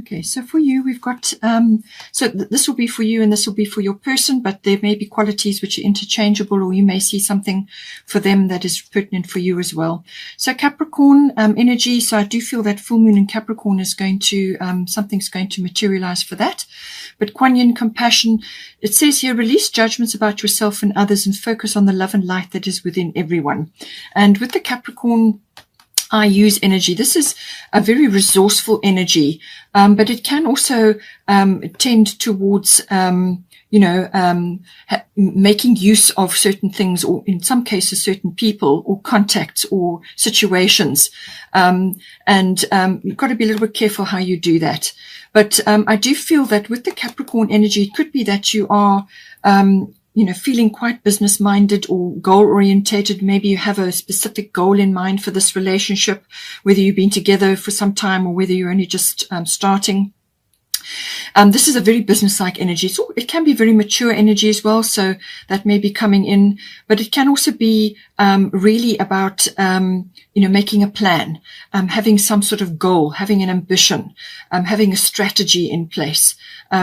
Okay, so for you, we've got, this will be for you and this will be for your person, but there may be qualities which are interchangeable, or you may see something for them that is pertinent for you as well. So Capricorn energy, so I do feel that full moon in Capricorn is going to, something's going to materialize for that. But Kuan Yin compassion, it says here, release judgments about yourself and others and focus on the love and light that is within everyone. And with the Capricorn I use energy, this is a very resourceful energy, but it can also tend towards, making use of certain things, or in some cases, certain people or contacts or situations. You've got to be a little bit careful how you do that. But I do feel that with the Capricorn energy, it could be that you are feeling quite business-minded or goal-orientated. Maybe you have a specific goal in mind for this relationship, whether you've been together for some time or whether you're only just starting. This is a very business-like energy. So it can be very mature energy as well, so that may be coming in. But it can also be really about, making a plan, having some sort of goal, having an ambition, having a strategy in place,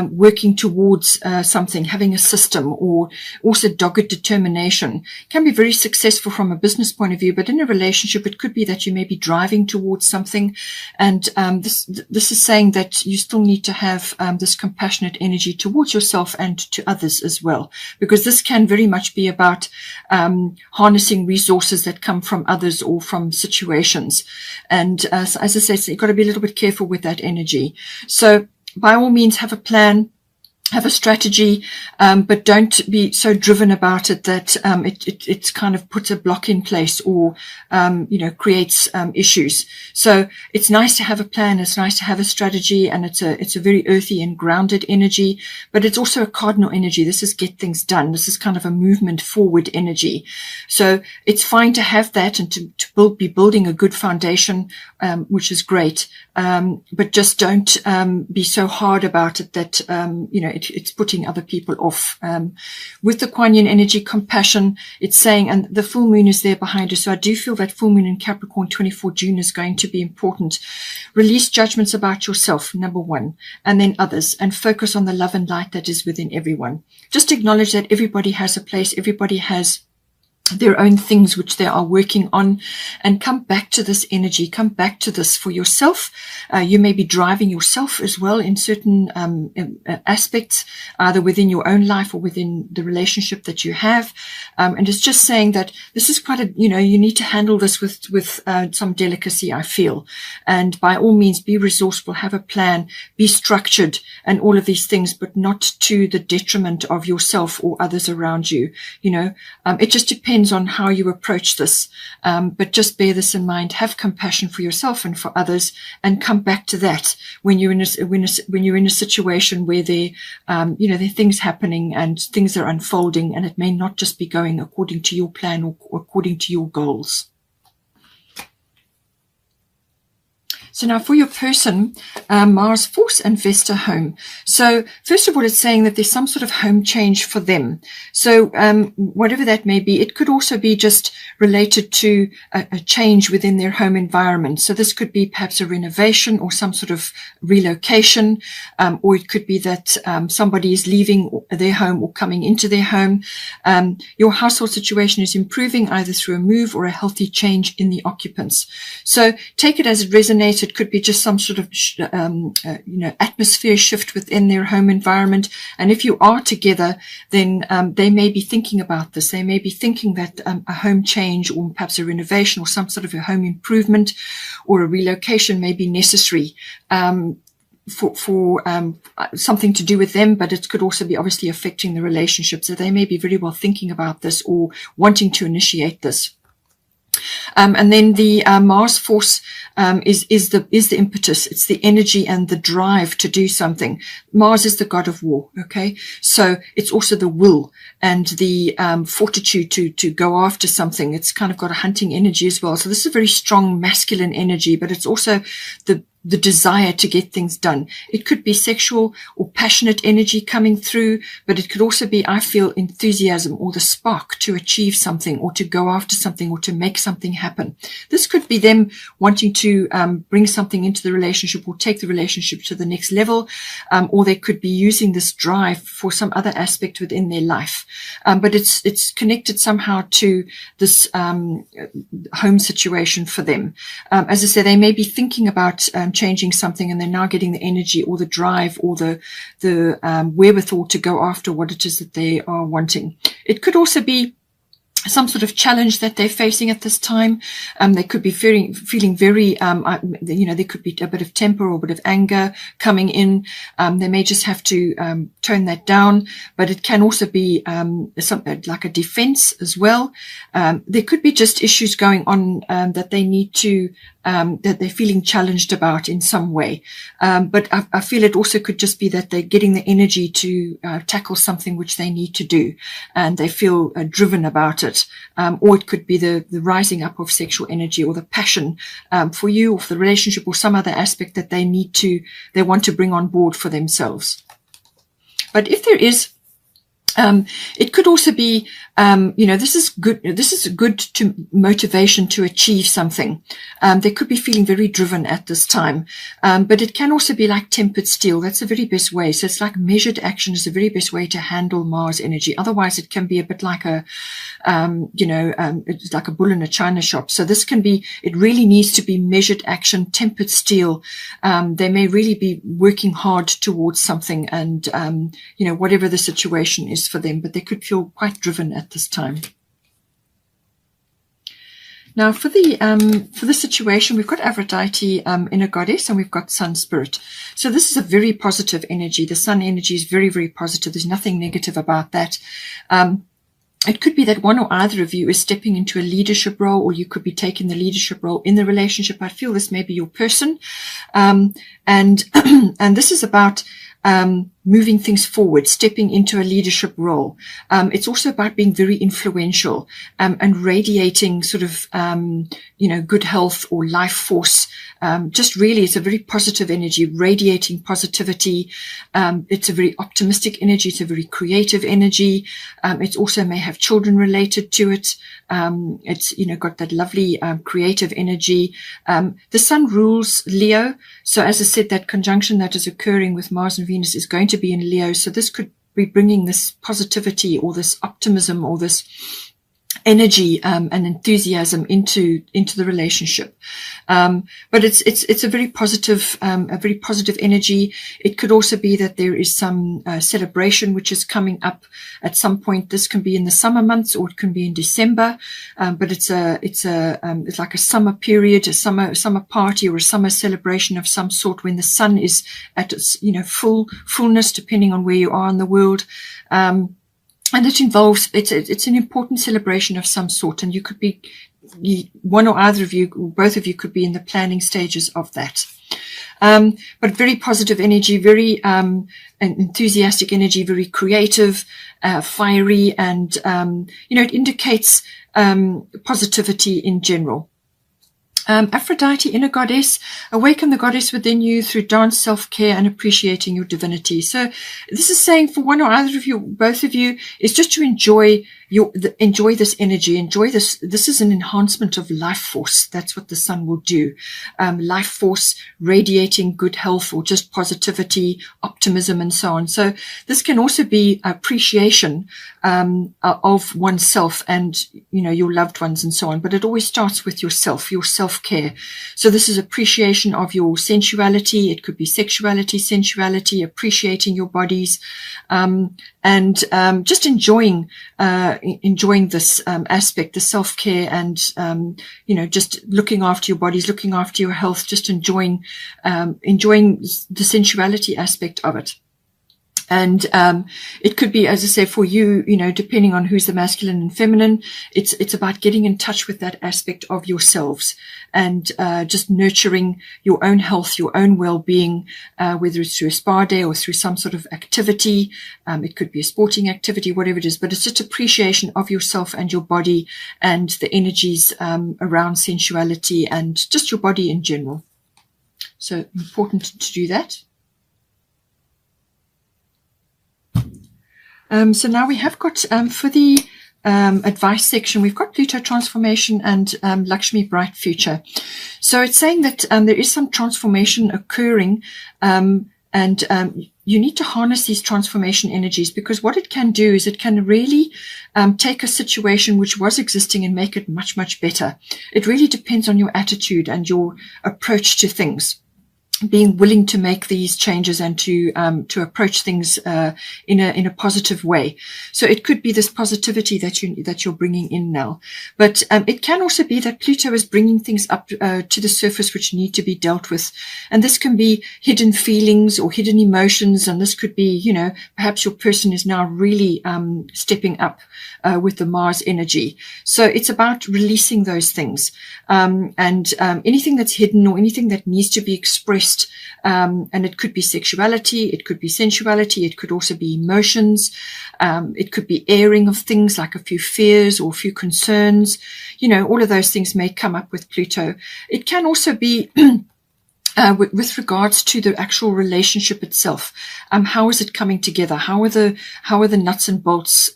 working towards something, having a system, or also dogged determination. Can be very successful from a business point of view, but in a relationship, it could be that you may be driving towards something. And this is saying that you still need to have this compassionate energy towards yourself and to others as well, because this can very much be about harnessing resources that come from others or from situations. And as I say, so you've got to be a little bit careful with that energy. So by all means, have a plan, have a strategy, but don't be so driven about it that it kind of puts a block in place or creates issues. So it's nice to have a plan, it's nice to have a strategy, and it's a very earthy and grounded energy, but it's also a cardinal energy. This is get things done. This is kind of a movement forward energy. So it's fine to have that and to be building a good foundation, which is great. But just don't be so hard about it that it's putting other people off. With the Kuan Yin energy, compassion, it's saying, and the full moon is there behind us. So I do feel that full moon in Capricorn, 24 June, is going to be important. Release judgments about yourself, number one, and then others, and focus on the love and light that is within everyone. Just acknowledge that everybody has a place, everybody has their own things which they are working on, and come back to this energy, come back to this for yourself. You may be driving yourself as well in certain aspects, either within your own life or within the relationship that you have. And it's just saying that this is quite you need to handle this with some delicacy, I feel. And by all means, be resourceful, have a plan, be structured, and all of these things, but not to the detriment of yourself or others around you. It just depends on how you approach this, but just bear this in mind. Have compassion for yourself and for others, and come back to that when you're in a situation where there are things happening and things are unfolding, and it may not just be going according to your plan or according to your goals. So now for your person, Mars Force and Vesta home. So first of all, it's saying that there's some sort of home change for them. So whatever that may be, it could also be just related to a change within their home environment. So this could be perhaps a renovation or some sort of relocation, or it could be that somebody is leaving their home or coming into their home. Your household situation is improving either through a move or a healthy change in the occupants. So take it as it resonates. It could be just some sort of, atmosphere shift within their home environment. And if you are together, then they may be thinking about this. They may be thinking that a home change or perhaps a renovation or some sort of a home improvement or a relocation may be necessary for something to do with them, but it could also be obviously affecting the relationship. So they may be very well thinking about this or wanting to initiate this. And then the Mars Force is the impetus. It's the energy and the drive to do something. Mars is the god of war. Okay, so it's also the will and the fortitude to go after something. It's kind of got a hunting energy as well. So this is a very strong masculine energy, but it's also the the desire to get things done. It could be sexual or passionate energy coming through, but it could also be, I feel, enthusiasm or the spark to achieve something or to go after something or to make something happen. This could be them wanting to bring something into the relationship or take the relationship to the next level, or they could be using this drive for some other aspect within their life. But it's connected somehow to this home situation for them. As I say, they may be thinking about changing something, and they're now getting the energy or the drive or the wherewithal to go after what it is that they are wanting. It could also be some sort of challenge that they're facing at this time. They could be feeling very, there could be a bit of temper or a bit of anger coming in. They may just have to tone that down, but it can also be something like a defense as well. There could be just issues going on that they need to that they're feeling challenged about in some way. But I feel it also could just be that they're getting the energy to tackle something which they need to do, and they feel driven about it. Or it could be the rising up of sexual energy or the passion for you or for the relationship or some other aspect that they want to bring on board for themselves. But if there is, it could also be, this is good. This is good to motivation to achieve something. They could be feeling very driven at this time. But it can also be like tempered steel. That's the very best way. So it's like measured action is the very best way to handle Mars energy. Otherwise it can be a bit like it's like a bull in a china shop. So this can be, it really needs to be measured action, tempered steel. They may really be working hard towards something and, whatever the situation is for them, but they could feel quite driven at this time. Now, for the situation, we've got Aphrodite, inner goddess, and we've got Sun spirit. So this is a very positive energy. The Sun energy is very, very positive. There's nothing negative about that. It could be that one or either of you is stepping into a leadership role, or you could be taking the leadership role in the relationship. I feel this may be your person, and this is about moving things forward, stepping into a leadership role. It's also about being very influential and radiating sort of, good health or life force. Just really, it's a very positive energy, radiating positivity. It's a very optimistic energy. It's a very creative energy. It also may have children related to it. It's, got that lovely creative energy. The Sun rules Leo. So as I said, that conjunction that is occurring with Mars and Venus is going to be in Leo. So this could be bringing this positivity or this optimism or this energy and enthusiasm into the relationship. But it's a very positive energy. It could also be that there is some celebration which is coming up at some point. This can be in the summer months or it can be in December. But it's like a summer period, a summer party or a summer celebration of some sort when the sun is at its, fullness, depending on where you are in the world. And it involves, it's an important celebration of some sort, and you could be, one or either of you, or both of you could be in the planning stages of that. But very positive energy, very enthusiastic energy, very creative, fiery, and, it indicates positivity in general. Aphrodite, inner goddess, awaken the goddess within you through dance, self-care, and appreciating your divinity. So this is saying for one or either of you, both of you, is just to enjoy this energy, enjoy this. This is an enhancement of life force. That's what the sun will do. Life force, radiating good health or just positivity, optimism, and so on. So this can also be appreciation of oneself and, your loved ones and so on. But it always starts with yourself, your self-care. So this is appreciation of your sensuality. It could be sexuality, sensuality, appreciating your bodies, and just enjoying this aspect, the self-care, and just looking after your bodies, looking after your health, just enjoying the sensuality aspect of it. And it could be, as I say, for you, depending on who's the masculine and feminine, it's about getting in touch with that aspect of yourselves and just nurturing your own health, your own well-being, whether it's through a spa day or through some sort of activity. It could be a sporting activity, whatever it is, but it's just appreciation of yourself and your body and the energies around sensuality and just your body in general. So important to do that. So now we have got, for the advice section, we've got Pluto transformation and Lakshmi bright future. So it's saying that there is some transformation occurring, and you need to harness these transformation energies, because what it can do is it can really take a situation which was existing and make it much, much better. It really depends on your attitude and your approach to things, being willing to make these changes and to approach things in a positive way. So it could be this positivity that you're bringing in now, but it can also be that Pluto is bringing things up to the surface which need to be dealt with, and this can be hidden feelings or hidden emotions, and this could be, you know, perhaps your person is now really stepping up with the Mars energy. So it's about releasing those things, and anything that's hidden or anything that needs to be expressed. And it could be sexuality, it could be sensuality, it could also be emotions, it could be airing of things like a few fears or a few concerns. You know, all of those things may come up with Pluto. It can also be with regards to the actual relationship itself. How is it coming together? How are the nuts and bolts,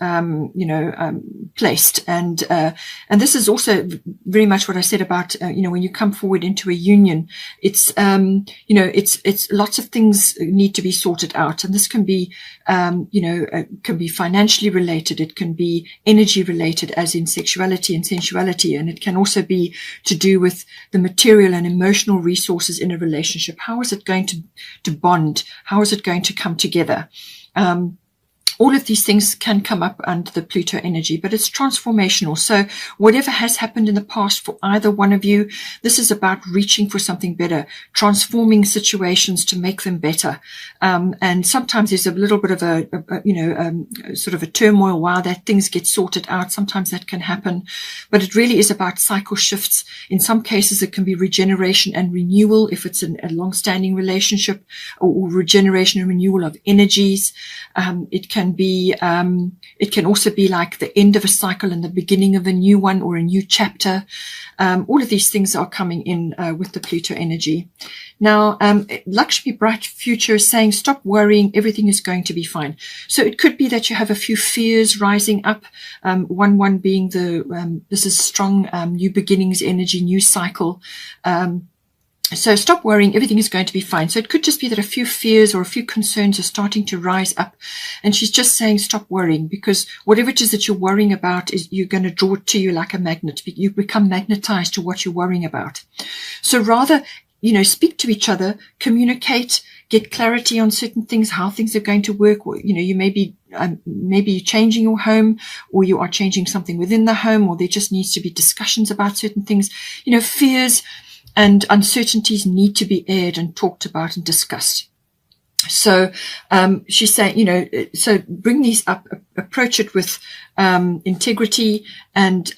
placed? And this is also very much what I said about, when you come forward into a union, it's lots of things need to be sorted out. And this can be, can be financially related. It can be energy related, as in sexuality and sensuality. And it can also be to do with the material and emotional resources in a relationship. How is it going to bond? How is it going to come together? All of these things can come up under the Pluto energy, but it's transformational. So whatever has happened in the past for either one of you, this is about reaching for something better, transforming situations to make them better. And sometimes there's a little bit of sort of a turmoil while that things get sorted out. Sometimes that can happen, but it really is about cycle shifts. In some cases, it can be regeneration and renewal if it's a long-standing relationship, or regeneration and renewal of energies. It can also be like the end of a cycle and the beginning of a new one, or a new chapter. All of these things are coming in with the Pluto energy. Now, Lakshmi bright future is saying, stop worrying, everything is going to be fine. So it could be that you have a few fears rising up. One being this is strong new beginnings energy, new cycle. So stop worrying, everything is going to be fine. So it could just be that a few fears or a few concerns are starting to rise up. And she's just saying, stop worrying, because whatever it is that you're worrying about, is you're going to draw it to you like a magnet. You become magnetized to what you're worrying about. So rather, speak to each other, communicate, get clarity on certain things, how things are going to work. Or, you may be maybe you're changing your home, or you are changing something within the home, or there just needs to be discussions about certain things. Fears and uncertainties need to be aired and talked about and discussed. So she's saying, so bring these up, approach it with integrity and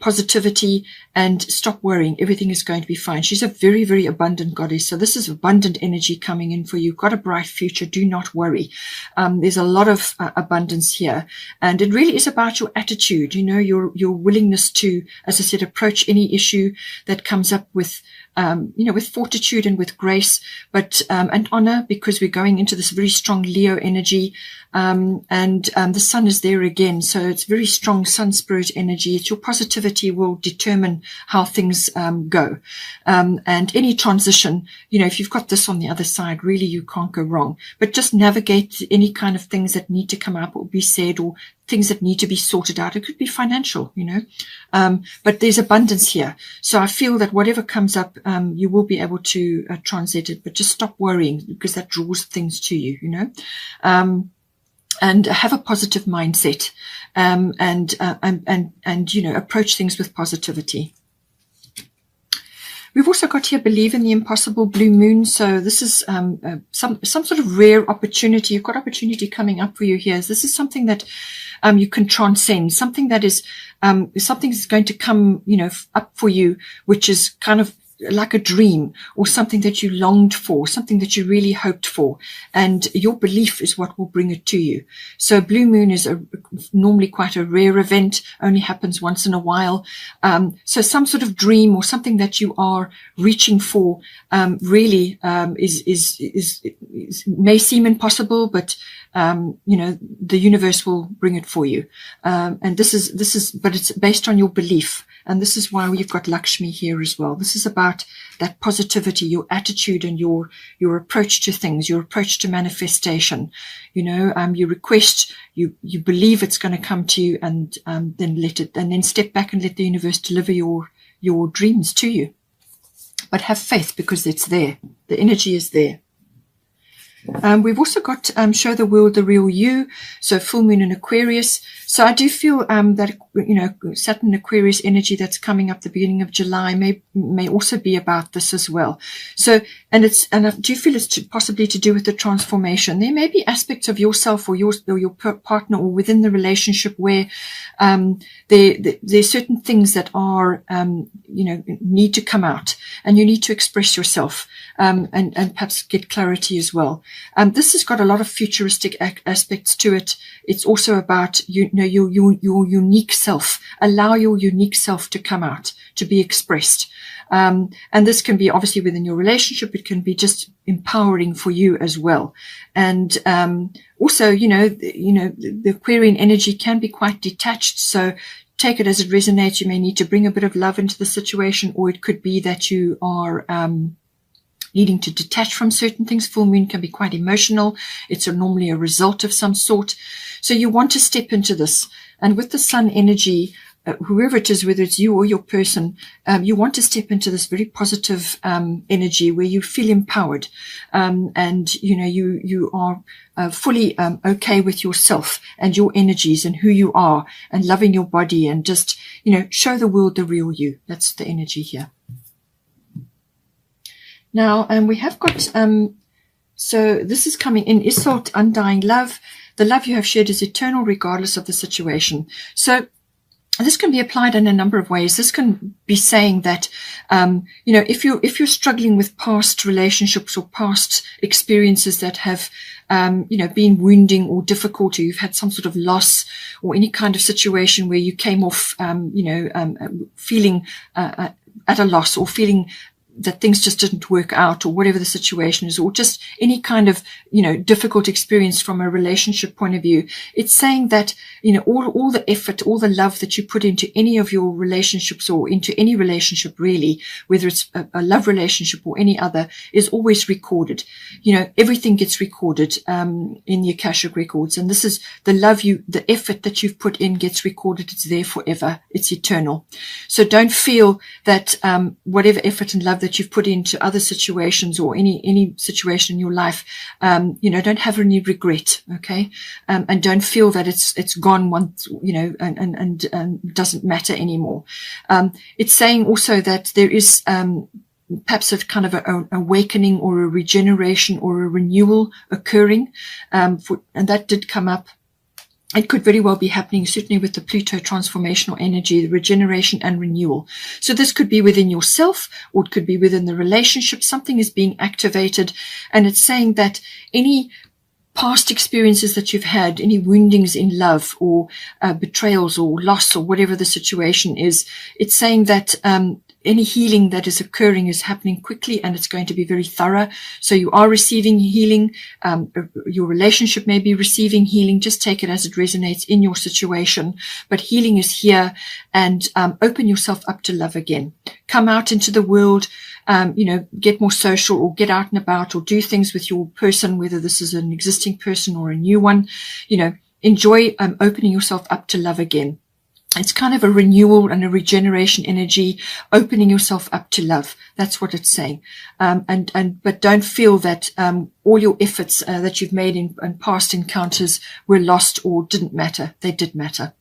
positivity, and stop worrying. Everything is going to be fine. She's a very, very abundant goddess. So this is abundant energy coming in for you. Got a bright future. Do not worry. There's a lot of abundance here, and it really is about your attitude. Your willingness to, as I said, approach any issue that comes up with with fortitude and with grace, but and honor, because we're going into this very strong Leo energy, and the sun is there again, so it's very strong sun spirit energy. It's your positivity will determine how things go, and any transition. If you've got this on the other side, really you can't go wrong. But just navigate any kind of things that need to come up or be said, or things that need to be sorted out. It could be financial, but there's abundance here. So I feel that whatever comes up, you will be able to translate it, but just stop worrying, because that draws things to you, and have a positive mindset, and approach things with positivity. We've also got here, believe in the impossible, blue moon. So this is some sort of rare opportunity. You've got opportunity coming up for you here. This is something that you can transcend, something that is something that's going to come, up for you, which is kind of like a dream or something that you longed for, something that you really hoped for, and your belief is what will bring it to you. So blue moon is normally quite a rare event, only happens once in a while. So some sort of dream or something that you are reaching for really may seem impossible, but the universe will bring it for you. And this is, but it's based on your belief. And this is why we've got Lakshmi here as well. This is about that positivity, your attitude and your approach to things, your approach to manifestation. You request, you believe it's going to come to you, and then step back and let the universe deliver your dreams to you. But have faith, because it's there. The energy is there. We've also got show the world the real you, so full moon in Aquarius. So I do feel that Saturn Aquarius energy that's coming up the beginning of July may also be about this as well. So and I do feel it's possibly to do with the transformation. There may be aspects of yourself or your partner or within the relationship where there's certain things that are need to come out, and you need to express yourself and perhaps get clarity as well. This has got a lot of futuristic aspects to it. It's also about your unique self. Allow your unique self to come out, to be expressed. And this can be obviously within your relationship. It can be just empowering for you as well. And also, the Aquarian energy can be quite detached. So take it as it resonates. You may need to bring a bit of love into the situation, or it could be that you are needing to detach from certain things. Full moon can be quite emotional. It's normally a result of some sort. So you want to step into this. And with the sun energy, whoever it is, whether it's you or your person, you want to step into this very positive energy where you feel empowered, and you are fully okay with yourself and your energies and who you are, and loving your body, and just show the world the real you. That's the energy here. Now, we have got, so this is coming in, Isolde, undying love. The love you have shared is eternal regardless of the situation. So this can be applied in a number of ways. This can be saying that, if you're struggling with past relationships or past experiences that have, been wounding or difficult, or you've had some sort of loss or any kind of situation where you came off, feeling at a loss, or feeling that things just didn't work out, or whatever the situation is, or just any kind of, difficult experience from a relationship point of view. It's saying that, all the effort, all the love that you put into any of your relationships, or into any relationship really, whether it's a love relationship or any other, is always recorded. Everything gets recorded, in the Akashic records. And this is the love the effort that you've put in gets recorded. It's there forever. It's eternal. So don't feel that, whatever effort and love that you've put into other situations, or any situation in your life, don't have any regret. Okay. And don't feel that it's gone once, and doesn't matter anymore. It's saying also that there is, perhaps a kind of an awakening or a regeneration or a renewal occurring. And that did come up. It could very well be happening, certainly with the Pluto transformational energy, the regeneration and renewal. So this could be within yourself, or it could be within the relationship. Something is being activated, and it's saying that any past experiences that you've had, any woundings in love, or betrayals or loss, or whatever the situation is, it's saying that any healing that is occurring is happening quickly, and it's going to be very thorough. So you are receiving healing. Your relationship may be receiving healing. Just take it as it resonates in your situation. But healing is here, and open yourself up to love again. Come out into the world, get more social, or get out and about, or do things with your person, whether this is an existing person or a new one. Enjoy opening yourself up to love again. It's kind of a renewal and a regeneration energy, opening yourself up to love. That's what it's saying. But don't feel that all your efforts that you've made in past encounters were lost or didn't matter. They did matter.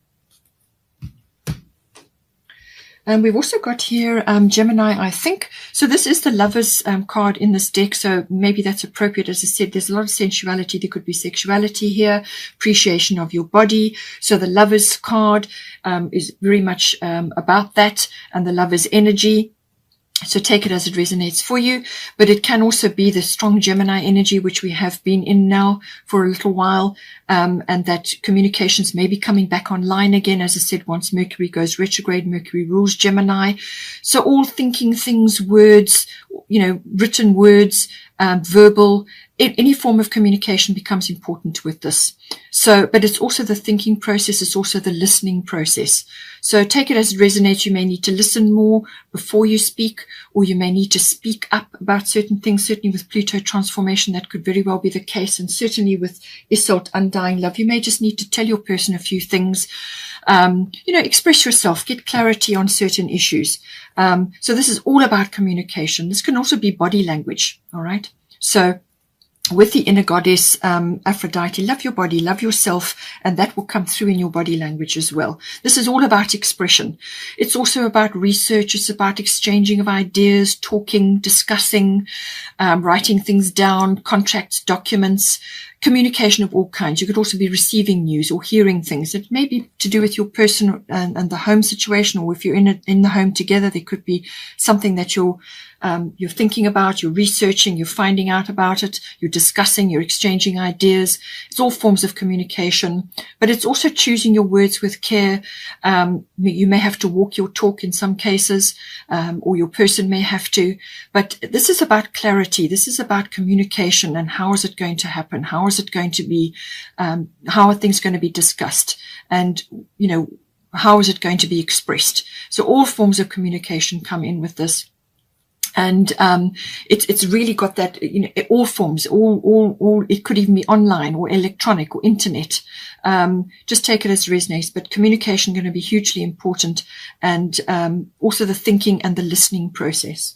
And we've also got here Gemini, I think. So this is the Lovers card in this deck. So maybe that's appropriate. As I said, there's a lot of sensuality. There could be sexuality here, appreciation of your body. So the Lovers card is very much about that, and the Lovers energy. So take it as it resonates for you, but it can also be the strong Gemini energy, which we have been in now for a little while, and that communications may be coming back online again. As I said, once Mercury goes retrograde, Mercury rules Gemini. So all thinking things, words, written words, verbal, any form of communication becomes important with this. So, but it's also the thinking process. It's also the listening process. So take it as it resonates. You may need to listen more before you speak, or you may need to speak up about certain things. Certainly with Pluto transformation, that could very well be the case. And certainly with Isolde undying love, you may just need to tell your person a few things. Express yourself, get clarity on certain issues. So this is all about communication. This can also be body language. All right. So with the inner goddess, Aphrodite, love your body, love yourself, and that will come through in your body language as well. This is all about expression. It's also about research. It's about exchanging of ideas, talking, discussing, writing things down, contracts, documents, communication of all kinds. You could also be receiving news or hearing things. It may be to do with your person and the home situation, or if you're in the home together, there could be something that you're thinking about, you're researching, you're finding out about it, you're discussing, you're exchanging ideas. It's all forms of communication, but it's also choosing your words with care. You may have to walk your talk in some cases, or your person may have to, but this is about clarity. This is about communication, and how is it going to happen? How is it going to be, how are things going to be discussed? And, how is it going to be expressed? So all forms of communication come in with this. And it's really got that, all forms, all it could even be online or electronic or internet. Just take it as it resonates, but communication going to be hugely important, and also the thinking and the listening process.